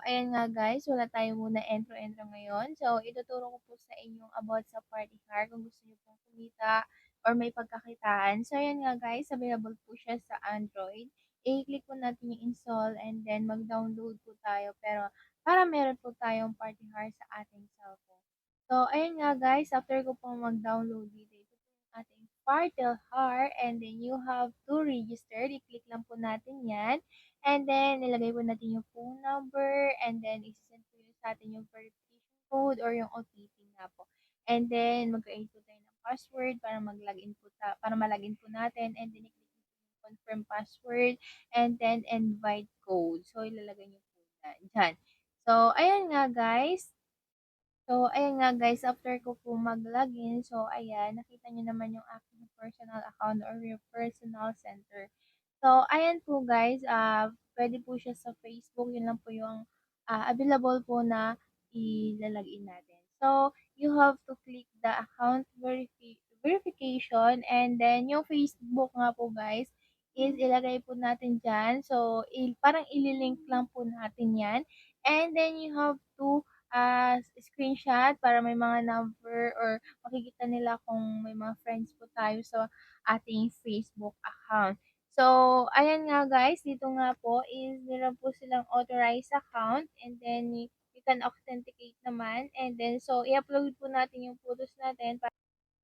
ayan nga guys, wala tayo muna intro-intro ngayon. So, ituturo ko po sa inyo about sa party car kung gusto niyo pong kumita or may pagkakitaan. So, ayan nga guys, available po siya sa Android. I-click po natin yung install and then mag-download po tayo. Pero, para meron po tayong party car sa ating cellphone. So, ayan nga guys, after ko po mag-download dito, ito po yung ating party car and then you have to register. I-click lang po natin yan. And then, nilagay po natin yung phone number and then isi-send po yun sa atin yung verification code or yung OTP nga po. And then, mag-create po tayo ng password para mag-login po para ma-login po natin and then i-click niyo po yung confirm password and then invite code. So, ilalagay niyo po dyan. So, ayan nga guys. After ko po mag-login, so ayan, nakita niyo naman yung aking personal account or your personal center. So, ayan po guys, pwede po siya sa Facebook, yun lang po yung available po na ilalagin natin. So, you have to click the account verification and then yung Facebook nga po guys, is ilagay po natin dyan. So, parang ililink lang po natin yan. And then you have to screenshot para may mga number or makikita nila kung may mga friends po tayo sa ating Facebook account. So, ayan nga guys, dito nga po is meron po silang authorized account and then you can authenticate naman and then so i-upload po natin yung photos natin.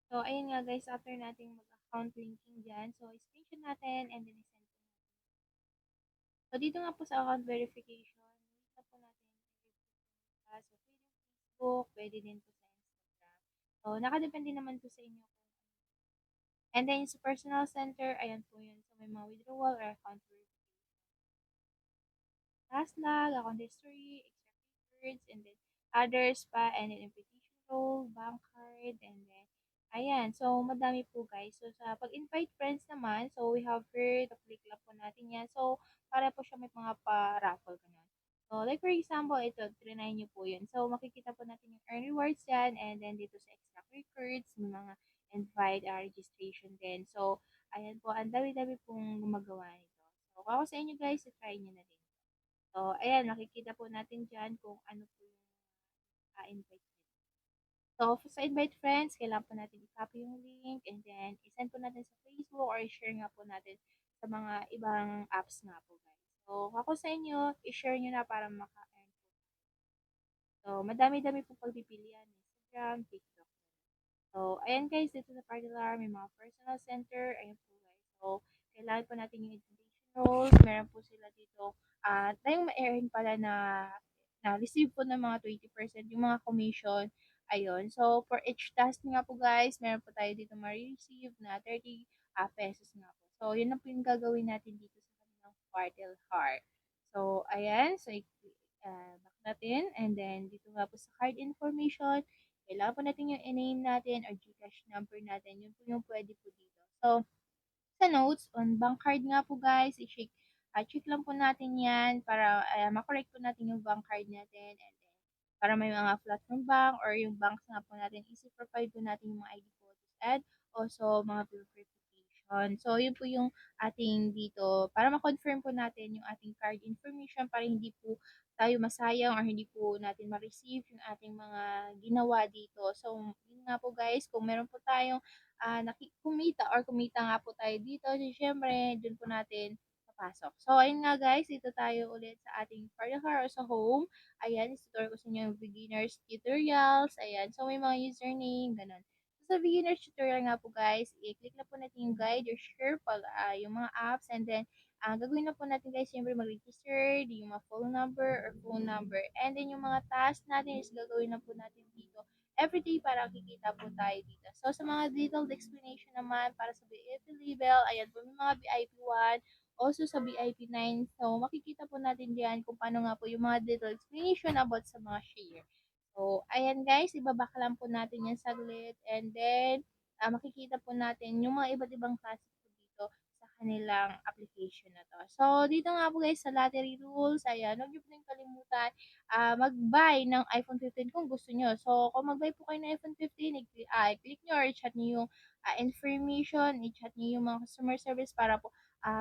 So, ayan nga guys, after nating mag-account linking dyan, so screenshot natin and then isend po natin. So, dito nga po sa account verification, dito po natin i-report so, pwede yung Facebook, pwede din po sa Instagram. So, nakadepende naman po sa inyo kung ano. And then, sa personal center, ayan po yun. So, may mga withdrawal or account verification. Taslag, account history, extra records, and then others pa, and then invitation role, bank card, and then, ayan. So, madami po guys. So, sa pag-invite friends naman, so we have heard, click lang po natin yan. So, para po siya may mga pa-raffle ganun. So, like for example, ito, trinay nyo po yun. So, makikita po natin yung earn rewards yan, and then dito sa extra records, may mga invite registration din. So, ayan po, ang dami-dami pong gumagawa nito. So, kung ako sa inyo guys, try nyo na din. So, ayan, makikita po natin dyan kung ano po yung invite nila. So, sa invite friends, kailangan po natin i-copy yung link and then i-send po natin sa Facebook or i-share nga po natin sa mga ibang apps nga po guys. So, ako sa inyo, i-share nyo na para maka-earn po. So, madami-dami po pagpipilian. Instagram, TikTok. So, ayan guys, dito sa Particular, may mga personal center. Ayan po guys. So, kailangan po natin yung invitation roles. Meron po sila dito. Tayong ma-earn pala na receive po ng mga 20% yung mga commission. Ayun. So, for each task nga po guys, meron po tayo dito ma-receive na 30 pesos nga po. So, yun na po yung gagawin natin dito sa kanilang Quartel Heart. So, ayan. So, back natin. And then, dito nga po sa card information, kailangan po natin yung name natin or GCash number natin. Yun po yung pwede po dito. So, sa notes, on bank card nga po guys, check lang po natin yan para makorek po natin yung bank card natin. And then, para may mga flat from bank or yung banks nga po natin, easy provide po natin yung mga ID photos and also mga bill verification. So, yun po yung ating dito para ma-confirm po natin yung ating card information para hindi po tayo masayang or hindi po natin ma-receive yung ating mga ginawa dito. So, yun nga po guys, kung meron po tayong kumita or kumita nga po tayo dito, so syempre, dun po natin papasok. So, ayun nga guys, dito tayo ulit sa ating Parlor or sa home. Ayan, isituro ko sa inyo yung beginners tutorials. Ayan, so may mga username, ganun. So, sa beginners tutorial nga po guys, i-click na po natin yung guide or share pag yung mga apps and then gagawin na po natin guys, siyempre mag-register, yung mga phone number, and then yung mga task natin is gagawin na po natin dito everyday para kikita po tayo dito. So, sa mga detailed explanation naman para sa VIP level, ayan po, may mga VIP 1, also sa VIP 9. So, makikita po natin diyan kung paano nga po yung mga detailed explanation about sa mga share. So, ayan guys, ibabaka lang po natin yan saglit and then makikita po natin yung mga iba't ibang klase po dito sa kanilang application na to. So, dito nga po guys sa lottery rules, ayan, huwag niyo po din kalimutan mag-buy ng iPhone 15 kung gusto nyo. So, kung mag-buy po kayo ng iPhone 15, i-click nyo or i-chat nyo yung information, i-chat nyo yung mga customer service para po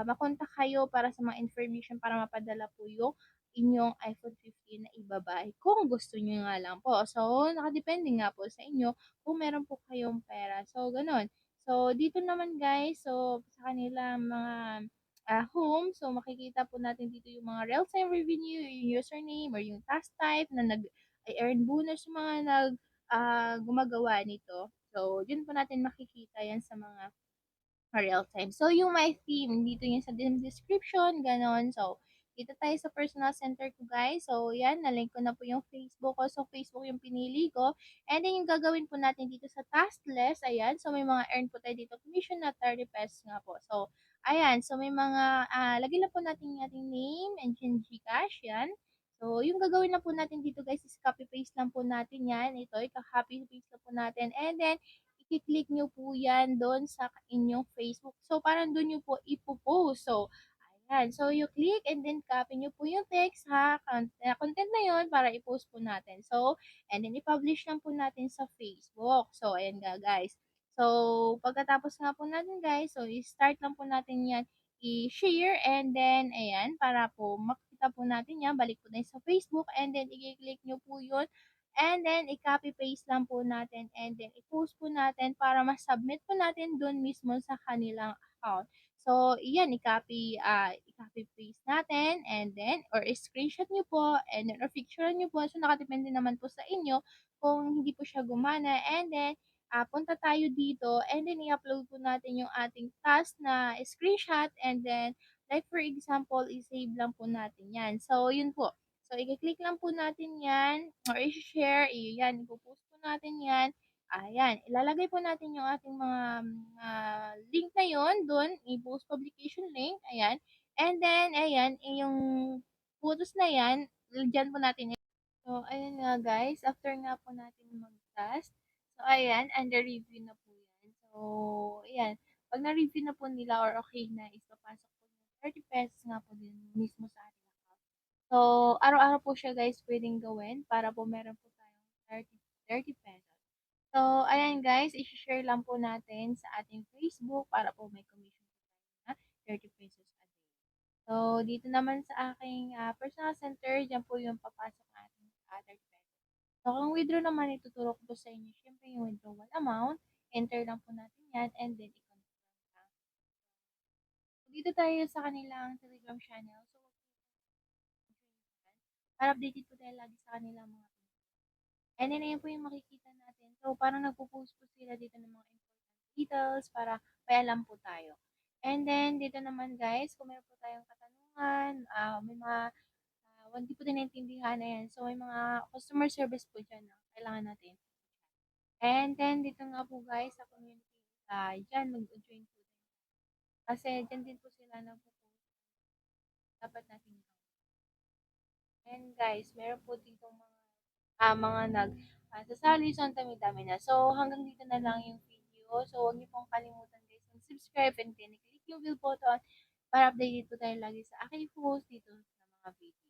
makontak kayo para sa mga information para mapadala po yung inyong iPhone 15 na magbabayad kung gusto niyo nga lang po. So, nakadepende nga po sa inyo kung meron po kayong pera. So, gano'n. So, dito naman guys, so sa kanilang mga home, so makikita po natin dito yung mga real-time revenue, yung username or yung task type na nag-earn bonus yung mga gumagawa nito. So, yun po natin makikita yan sa mga real time. So, yung my theme, dito yung sa description, ganon. So, dito tayo sa personal center ko, guys. So, yan, nalink ko na po yung Facebook ko. So, Facebook yung pinili ko. And then, yung gagawin po natin dito sa task list, ayan. So, may mga earn po tayo dito. Commission na 30 pesos nga po. So, ayan. So, may mga, lagyan na po natin yung ating name and yung Gcash, yan. So, yung gagawin na po natin dito guys is copy-paste lang po natin yan. Ito, ika-copy-paste lang po natin. And then, i-click nyo po yan doon sa inyong Facebook. So, parang doon nyo po ipopost. So, ayan. So, you click and then copy nyo po yung text ha. Content na yon para i-post po natin. So, and then i-publish lang po natin sa Facebook. So, ayan nga guys. So, pagkatapos nga po natin guys, so i-start lang po natin yan i-share and then ayan para po makita po natin yan balik po tayo sa Facebook and then i-click nyo po yun and then i-copy paste lang po natin and then i-post po natin para ma-submit po natin dun mismo sa kanilang account. So, iyan, i-copy paste natin and then, or i-screenshot nyo po and then, or picture nyo po. So, nakadepende naman po sa inyo kung hindi po siya gumana and then, punta tayo dito and then i-upload po natin yung ating task na screenshot and then, like for example, i-save lang po natin yan. So, yun po. So, i-click lang po natin yan or i-share, yan, ipopost po natin yan. Ayan, ilalagay po natin yung ating mga link na yon doon, i-post publication link, ayan. And then, ayan, yung photos na yan, dyan po natin. So, ayan nga guys, after nga po natin mag-test, so ayan, under review na po yan. So, ayan, pag na-review na po nila or okay na, is papasok po yung 30 pesos nga po din mismo sa ating account. So, araw-araw po siya guys pwedeng gawin para po meron po tayong 30 pesos. So, ayan guys, i-share lang po natin sa ating Facebook para po may commission po tayo na 30 pesos a day. So, dito naman sa aking personal center, dyan po yung papasok natin sa 30 pesos. So, kung withdraw naman, ituturo ko po sa inyo, syempre yung withdrawal amount, enter lang po natin yan, and then i-confirm lang. So, dito tayo sa kanilang Telegram channel. So, para updated po tayo lagi sa kanilang mga and then, ayan po yung makikita natin. So, parang nagpo-post po sila dito ng mga important details para may alam po tayo. And then, dito naman guys, kung meron po tayong katanungan, may mga hindi po din naintindihan, ayan. So, may mga customer service po dyan na kailangan natin. And then, dito nga po guys, sa community, dyan, mag-join po. Kasi, dyan din po sila nagpo-post. Dapat natin and guys, meron po dito mga sasali. So, ang dami-dami na. So, hanggang dito na lang yung video. So, huwag niyo pong kalimutan guys mag-subscribe and then click yung bell button para updated po tayo lagi sa aking post dito sa mga video.